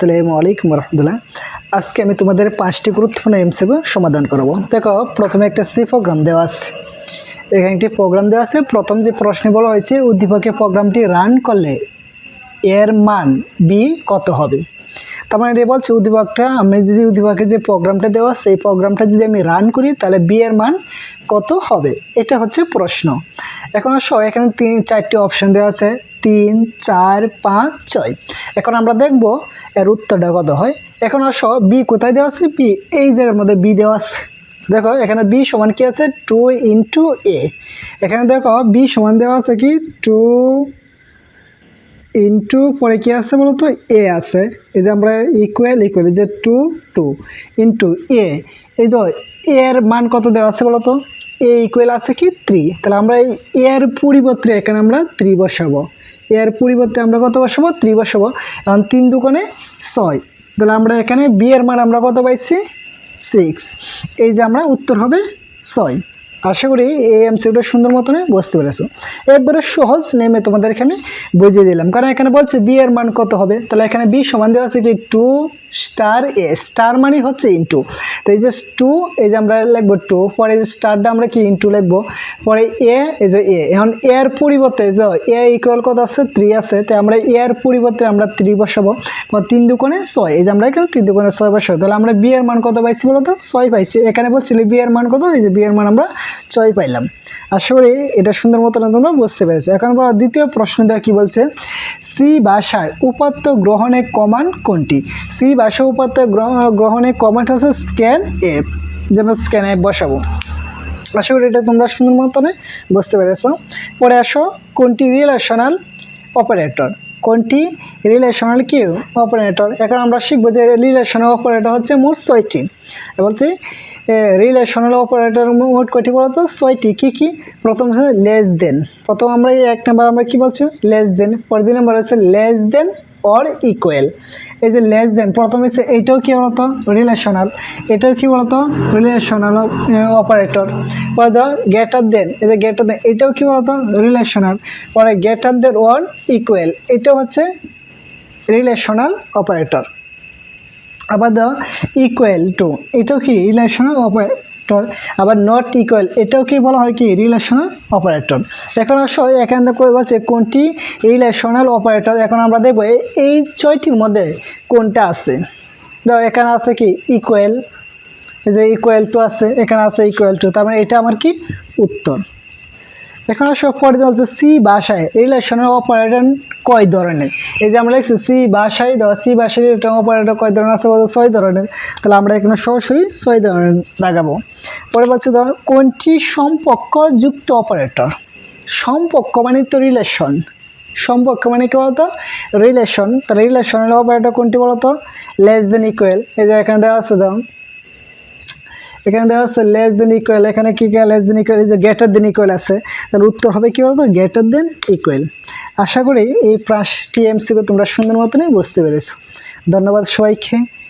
আসসালামু আলাইকুম রহমতুল্লাহ। আজকে আমি তোমাদের 5টি গুরুত্বপূর্ণ এমসিকিউ সমাধান করব। দেখো, প্রথমে একটা সি প্রোগ্রাম দেওয়া আছে। এখানে একটি প্রোগ্রাম দেওয়া আছে। প্রথম যে প্রশ্নে বলা হয়েছে, উদ্দীপকে প্রোগ্রামটি রান করলে এর মান বি কত হবে। তার মানে এটা বলছে উদ্দীপকটা, আমি যদি উদ্দীপকে যে প্রোগ্রামটা দেওয়া সেই প্রোগ্রামটা যদি আমি রান করি তাহলে বি এর মান কত হবে, এটা হচ্ছে প্রশ্ন। এখন আসো, এখানে 4টি অপশন দেওয়া আছে, 3, 4, 5, 6। এখন আমরা দেখব এর উত্তরটা কত হয়। এখন আসো, বি কোথায় দেওয়া আছে, বি এই জায়গার মধ্যে বি দেওয়া আছে। দেখো এখানে বি সমান কি আছে, 2 × a। এখানে দেখো বি সমান দেওয়া আছে কি 2 ইন্টু পরে কি আছে বলতো, এ আছে। এই যে আমরা ইকুয়াল যে 2 2 ইন্টু এ। এই তো এর মান কত দেওয়া আছে বলতো, এ ইকুয়াল আছে কি 3। তাহলে আমরা এই এর পরিবর্তে এখানে আমরা 3 বসাবো। এর পরিবর্তে আমরা কত বসাবো, 3 বসাবো। এখন 3 দুগুণে 6। তাহলে আমরা এখানে বি এর মান আমরা কত পাইছি, 6। এই যে আমরা উত্তর হবে 6। আশা করি এই এমসিকিউটা সুন্দর মতন বুঝতে পেরেছো। একবারে সহজ নেমে তোমাদেরকে আমি বুঝিয়ে দিলাম, কারণ এখানে বলছে বি এর মান কত হবে। তাহলে এখানে বি সমান দেওয়া আছে কি 2 স্টার এ, স্টার মানে হচ্ছে ইন্টু। তো এই যে 2, এই যে আমরা লিখবো 2, পরে যে স্টারটা আমরা কি ইন্টু লিখবো, পরে এ, এই যে এ। এখন এর পরিবর্তে যে এ ইকুয়াল কত আছে, 3 আছে। তো আমরা এর পরিবর্তে আমরা 3 বসাবো। 3 দুগুণে 6, এই যে আমরা এখানে 3 দুগুণে 6 বসাবো। তাহলে আমরা বি এর মান কত পাইছি বলতো, 6 পাইছি। এখানে বলছিল বি এর মান কত, এই যে বি এর মান আমরা 6 পাইলাম। আশা করি এটা সুন্দর মতো তোমরা বুঝতে পেরেছো। এখন দ্বিতীয় প্রশ্ন দেওয়া কি বলছে, সি ভাষায় উপাত্ত গ্রহণে কমান্ড কোনটি। সি ভাষা উপাত্ত গ্রহণে কমান্ড হচ্ছে স্ক্যান এফ, যেমন স্ক্যান এফ বসাবো। আশা করি এটা তোমরা সুন্দর মতনে বুঝতে পেরেছো। পরে আসো, কোনটি রিলেশনাল অপারেটর, কোনটি রিলেশনাল কি অপারেটর। এখন আমরা শিখবো যে রিলেশনাল অপারেটর হচ্ছে মোট 6টি। বলছি রিলেশনাল অপারেটর মোট কয়টি বলতো, 6টি। কি কি, প্রথম হচ্ছে লেস দেন। প্রথম আমরা 1 নাম্বার আমরা কি বলছি, লেস দেন। পরে 2 নম্বর হচ্ছে লেস দেন অর ইকুয়াল। এই যে লেস দেন, প্রথম হচ্ছে এইটাও কি বলতো রিলেশনাল, এটাও কি বলতো রিলেশনাল অপারেটর। পরে ধর গ্রেটার দেন, এই যে গ্রেটার দেন, এটাও কি বলতো রিলেশনাল। পরে গ্রেটার দেন অর ইকুয়াল, এটাও হচ্ছে রিলেশনাল অপারেটর। আবার দাও ইকুয়াল টু, এটাও কি রিলেশনাল অপারেটর। আবার নট ইকুয়াল, এটাও কি বলা হয় কি রিলেশনাল অপারেটর। এখন আসো, এখানে দেখো বলছে কোনটি রিলেশনাল অপারেটর। এখন আমরা দেখবো এই 6টির মধ্যে কোনটা আছে। দাও এখানে আছে কি ইকুয়াল, এই যে ইকুয়াল টু আছে, এখানে আছে ইকুয়াল টু। তার মানে এটা আমার কি উত্তর। এখন সব পরে বলছে সি ভাষায় রিলেশনাল অপারেটর কয় ধরনের। এই যে আমরা লিখছি সি ভাষায়, সি ভাষায় রিলেশনাল অপারেটর কয় ধরনের আছে, বলছে 6 ধরনের। তাহলে আমরা এখানে সরাসরি 6 ধরনের লাগাবো। পরে বলছে কোনটি সম্পর্ক যুক্ত অপারেটর। সম্পর্ক মানে তো রিলেশন, সম্পর্ক মানে কি বলতো রিলেশন। তাহলে রিলেশনাল অপারেটর কোনটি বলতো, লেস দেন ইকুয়াল। এই যে এখানে দেওয়া আছে, এখানে দেওয়া আছে লেস দেন ইকুয়াল। এখানে কি লেস দেন ইকুয়াল, যে গ্রেটার দেন ইকুয়াল আছে। তাহলে উত্তর হবে কি বলতো, গ্রেটার দেন ইকুয়াল। আশা করি এই 5টি এমসিকিউ তোমরা সুন্দর মতনই বুঝতে পেরেছো। ধন্যবাদ সবাইকে।